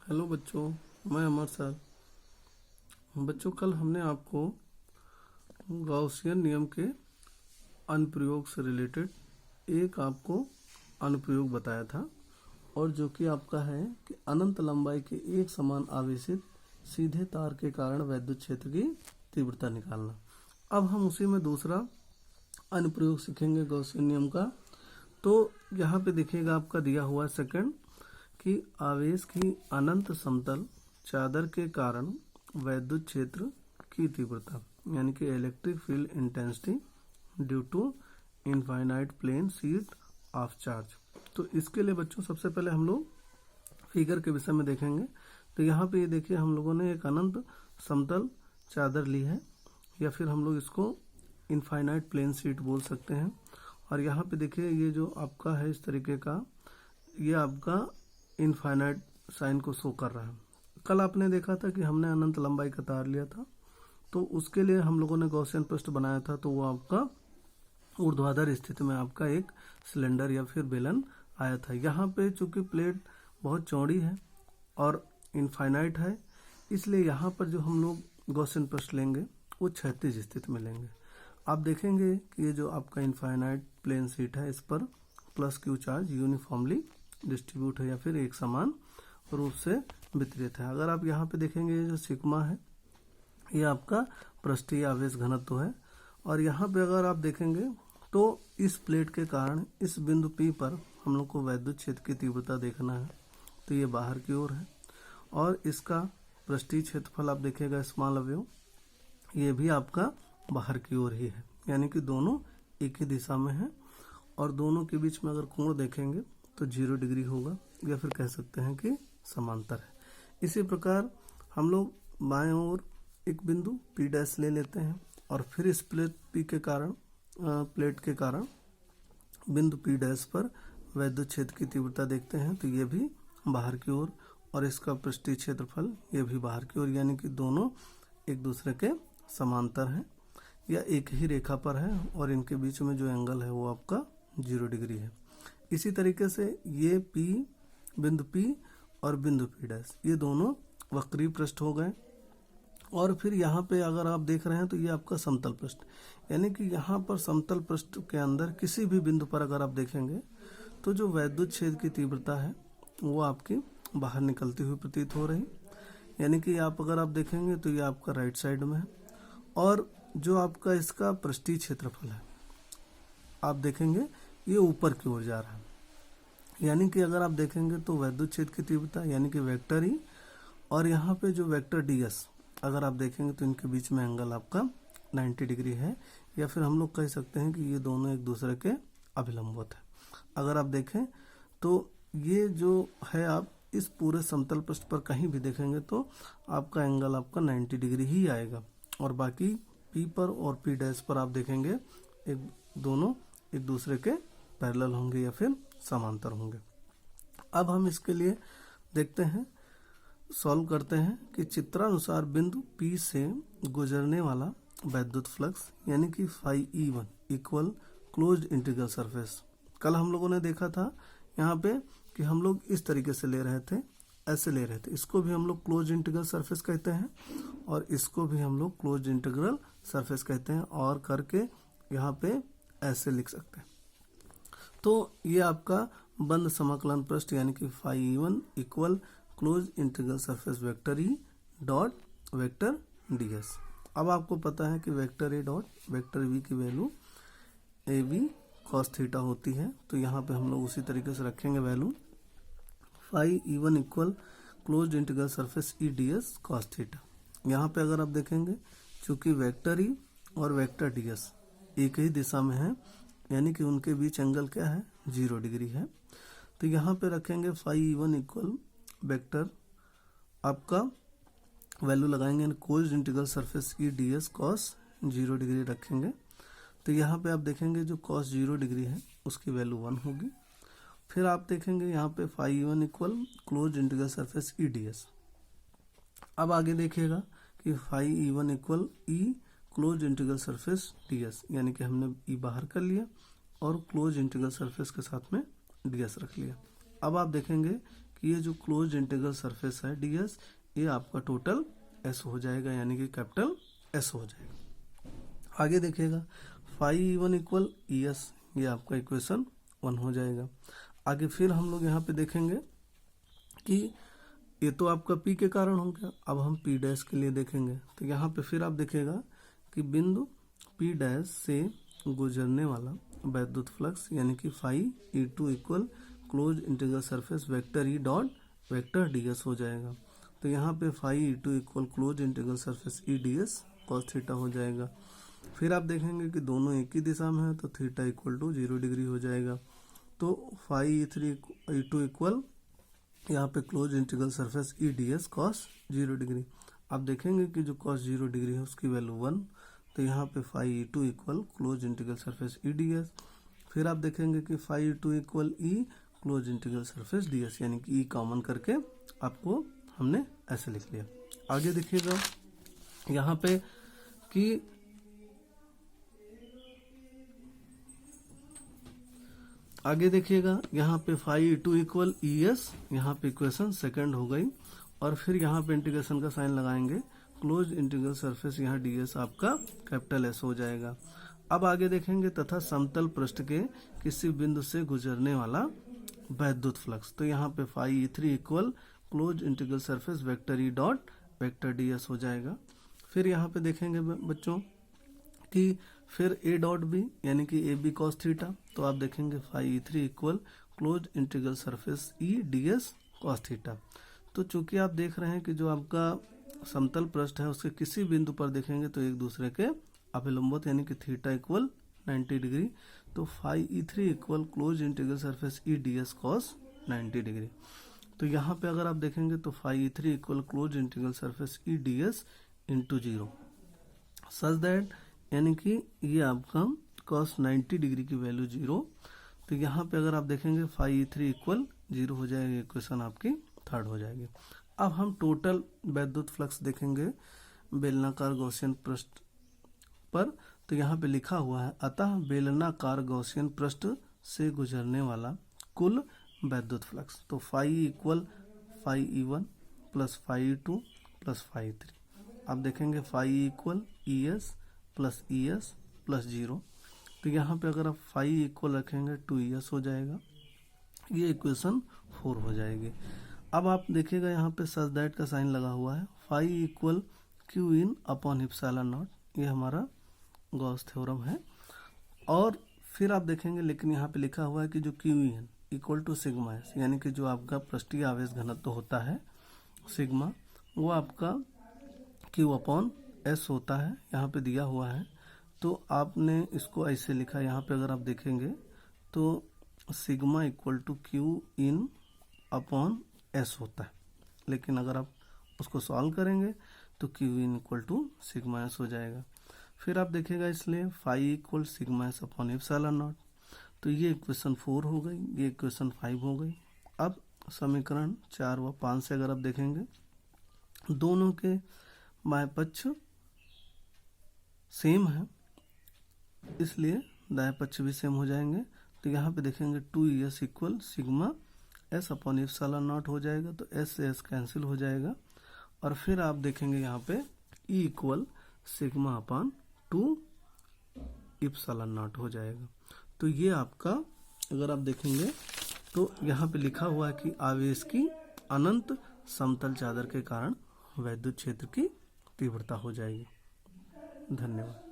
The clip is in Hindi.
हेलो बच्चों, मैं अमर सर। बच्चों, कल हमने आपको गॉसियन नियम के अनुप्रयोग से रिलेटेड एक आपको अनुप्रयोग बताया था, और जो कि आपका है कि अनंत लंबाई के एक समान आवेशित सीधे तार के कारण वैद्युत क्षेत्र की तीव्रता निकालना। अब हम उसी में दूसरा अनुप्रयोग सीखेंगे गॉसियन नियम का। तो यहाँ पे देखिएगा, आपका दिया हुआ है सेकंड कि आवेश की अनंत समतल चादर के कारण वैद्युत क्षेत्र की तीव्रता यानी कि electric field intensity due to infinite plane sheet of charge. तो इसके लिए बच्चों सबसे पहले हम लोग फिगर के विषय में देखेंगे। तो यहाँ पे ये देखिए, हम लोगों ने एक अनंत समतल चादर ली है, या फिर हम लोग इसको इनफाइनाइट प्लेन शीट बोल सकते हैं। और यहाँ पे देखिए, ये जो आपका है इस तरीके का, ये आपका इनफाइनाइट साइन को शो कर रहा है। कल आपने देखा था कि हमने अनंत लंबाई का तार लिया था, तो उसके लिए हम लोगों ने गॉसियन पृष्ठ बनाया था। तो वो आपका ऊर्ध्वाधर स्थिति में आपका एक सिलेंडर या फिर बेलन आया था। यहाँ पे चूंकि प्लेट बहुत चौड़ी है और इनफाइनाइट है, इसलिए यहाँ पर जो हम लोग गॉसियन पृष्ठ लेंगे वो क्षैतिज स्थिति में लेंगे। आप देखेंगे कि ये जो आपका इनफाइनाइट प्लेन शीट है, इस पर plus Q charge uniformly distribute है या फिर एक समान रूप से वितरित है। अगर आप यहाँ पे देखेंगे, ये जो सिग्मा है ये आपका पृष्ठीय आवेश घनत्व है। और यहाँ पे अगर आप देखेंगे तो इस प्लेट के कारण इस बिंदु P पर हम लोग को वैद्युत क्षेत्र की तीव्रता देखना है। तो ये बाहर की ओर है, और इसका पृष्ठीय क्षेत्रफल आप देखिएगा स्मॉल अवयव, ये भी आपका बाहर की ओर ही है, यानी कि दोनों एक ही दिशा में है। और दोनों के बीच में अगर कोण देखेंगे तो 0 डिग्री होगा, या फिर कह सकते हैं कि समांतर है। इसी प्रकार हम लोग बाएं ओर एक बिंदु P' ले लेते हैं, और फिर इस प्लेट के कारण बिंदु P' पर वैद्युत क्षेत्र की तीव्रता देखते हैं। तो ये भी बाहर की ओर, और इसका पृष्ठीय क्षेत्रफल ये भी बाहर की ओर, यानी कि दोनों एक दूसरे के समांतर हैं या एक ही रेखा पर है, और इनके बीच में जो एंगल है वो आपका 0 डिग्री है। इसी तरीके से ये बिंदु P और बिंदु P' ये दोनों वक्रीय पृष्ठ हो गए। और फिर यहाँ पे अगर आप देख रहे हैं तो ये आपका समतल पृष्ठ, यानी कि यहाँ पर समतल पृष्ठ के अंदर किसी भी बिंदु पर अगर आप देखेंगे तो जो वैद्युत क्षेत्र की तीव्रता है वो आपकी बाहर निकलती हुई प्रतीत हो रही, यानी कि अगर आप देखेंगे तो ये आपका राइट साइड में है। और जो आपका इसका पृष्ठीय क्षेत्रफल है, आप देखेंगे ये ऊपर की ओर जा रहा है, यानी कि अगर आप देखेंगे तो वैद्युत क्षेत्र की तीव्रता यानी कि वेक्टर ई, और यहाँ पे जो वेक्टर ds अगर आप देखेंगे तो इनके बीच में एंगल आपका 90 डिग्री है, या फिर हम लोग कह सकते हैं कि ये दोनों एक दूसरे के अभिलंबवत है। अगर आप देखें तो ये जो है, आप इस पूरे समतल पृष्ठ पर कहीं भी देखेंगे तो आपका एंगल आपका 90 डिग्री ही आएगा, और बाकी P पर और P' पर आप देखेंगे दोनों एक दूसरे के पैरेलल होंगे या फिर समांतर होंगे। अब हम इसके लिए देखते हैं, सॉल्व करते हैं कि चित्रानुसार बिंदु P से गुजरने वाला वैद्युत फ्लक्स यानी कि φE1 equal closed integral surface. कल हम लोगों ने देखा था यहाँ पे कि हम लोग इस तरीके से ले रहे थे, ऐसे ले रहे थे। इसको भी हम लोग क्लोज्ड इंटीग्रल सरफेस कहते हैं, और इसको भी हम लोग क्लोज्ड इंटीग्रल सरफेस कहते हैं, और करके यहाँ पे ऐसे लिख सकते हैं। तो ये आपका बंद समाकलन पृष्ठ यानी कि φE1 equal close integral surface vector E dot vector ds। अब आपको पता है कि vector A dot vector V की वैल्यू AB cos थीटा होती है। तो यहाँ पे हम लोग उसी तरीके से रखेंगे value φE1 equal close integral surface E ds cos theta. यहाँ पे अगर आप देखेंगे, चूंकि वेक्टर ई और वेक्टर ds एक ही दिशा में है, यानी कि उनके बीच एंगल क्या है, 0 डिग्री है। तो यहाँ पे रखेंगे φE1 इक्वल वेक्टर आपका वैल्यू लगाएंगे closed integral surface E ds cos 0 degree रखेंगे। तो यहाँ पे आप देखेंगे जो cos 0 डिग्री है उसकी वैल्यू 1 होगी। फिर आप देखेंगे यहाँ पे φE1 equal closed integral surface E ds। अब आगे देखिएगा कि φE1 equal E close integral surface ds, यानी कि हमने ई बाहर कर लिया और क्लोज इंटीग्रल सरफेस के साथ में ds रख लिया। अब आप देखेंगे कि ये जो क्लोज इंटीग्रल सरफेस है ds, ये आपका टोटल s हो जाएगा, यानी कि कैपिटल S हो जाएगा। आगे देखिएगा फाई E1 इक्वल ES, ये आपका इक्वेशन 1 हो जाएगा। आगे फिर हम लोग यहाँ पे देखेंगे कि ये तो आपका P के कारण हो गया, अब हम P डैश के लिए देखेंगे। तो यहाँ पे फिर आप देखिएगा कि बिंदु P डैश से गुजरने वाला वैद्युत फ्लक्स यानी कि phi E2 equal close integral surface vector E dot vector ds हो जाएगा। तो यहाँ पे phi E2 equal close integral surface E ds cos theta हो जाएगा। फिर आप देखेंगे कि दोनों एक ही दिशा में है तो थीटा इक्वल टू 0 डिग्री हो जाएगा। तो फाई E2 इक्वल यहाँ पे close integral surface E ds cos 0 degree. आप देखेंगे कि जो cos 0 डिग्री है उसकी वैल्यू 1, तो यहाँ पे phi E2 equal close integral surface E ds। फिर आप देखेंगे कि phi E2 equal E close integral surface ds, यानी कि E कॉमन करके आपको हमने ऐसे लिख लिया। आगे देखिएगा यहाँ पे कि आगे देखिएगा यहाँ पे फाई E2 इक्वल ES, यहाँ पे इक्वेशन सेकंड हो गई। और फिर यहाँ पे इंटीग्रेशन का साइन लगाएंगे, क्लोज इंटीग्रल सरफेस यहाँ ds आपका कैपिटल S हो जाएगा। अब आगे देखेंगे तथा समतल पृष्ठ के किसी बिंदु से गुजरने वाला वैद्युत फ्लक्स, तो यहाँ पे phi E3 equal close integral surface vector E dot vector ds हो जाएगा। फिर यहाँ पे देखेंगे बच्चों कि फिर a डॉट b यानी कि AB cos थीटा, तो आप देखेंगे phi E3 equal close integral surface E ds cos theta. तो चूंकि आप देख रहे हैं कि जो आपका समतल पृष्ठ है उसके किसी बिंदु पर देखेंगे तो एक दूसरे के अभिलंबवत, यानी कि थीटा इक्वल 90 डिग्री, तो phi E3 equal close integral surface E ds cos 90 degree. तो यहाँ पे अगर आप देखेंगे तो phi E3 equal close integral surface E ds into 0 such that, यानी कि ये आपका cos 90 डिग्री की वैल्यू 0। तो यहाँ पे अगर आप देखेंगे फाई E3 इक्वल 0 हो जाएगी, इक्वेशन आपकी थर्ड हो जाएगी। अब हम टोटल वैद्युत फ्लक्स देखेंगे बेलनाकार गॉसियन पृष्ठ पर। तो यहाँ पे लिखा हुआ है अतः बेलनाकार गॉसियन पृष्ठ से गुजरने वाला कुल वैद्युत फ्लक्स, तो phi equal phi E1 plus phi E2 plus phi E3। आप देखेंगे phi equal ES plus ES plus 0, तो यहाँ पे अगर आप फाई इक्वल रखेंगे 2ES हो जाएगा, ये इक्वेशन 4 हो जाएगी। अब आप देखिएगा यहाँ पे सच दैट का साइन लगा हुआ है, phi equal q in upon epsilon naught, ये हमारा गॉस थ्योरम है। और फिर आप देखेंगे लेकिन यहाँ पे लिखा हुआ है कि जो q in equal to sigma s, यानी कि जो आपका पृष्ठीय आवेश घनत्व होता है सिग्मा, वो आपका क्यू अपॉन एस होता है, यहाँ पे दिया हुआ है। तो आपने इसको ऐसे लिखा, यहाँ पे अगर आप देखेंगे तो sigma equal to q in upon s होता है, लेकिन अगर आप उसको सॉल्व करेंगे तो q in equal to sigma s हो जाएगा। फिर आप देखिएगा इसलिए phi equal sigma s upon epsilon naught, तो ये इक्वेशन 4 हो गई, ये इक्वेशन 5 हो गई। अब समीकरण 4 व 5 से अगर आप देखेंगे दोनों के बाएं पक्ष सेम है, इसलिए दाएं पक्ष भी सेम हो जाएंगे। तो यहाँ पे देखेंगे 2ES equal sigma s upon epsilon not हो जाएगा, तो एस से एस कैंसिल हो जाएगा। और फिर आप देखेंगे यहाँ पे E equal sigma upon 2 epsilon not हो जाएगा। तो ये आपका अगर आप देखेंगे तो यहाँ पे लिखा हुआ है कि आवेश की अनंत समतल चादर के कारण वैद्युत क्षेत्र की तीव्रता हो जाएगी। धन्यवाद।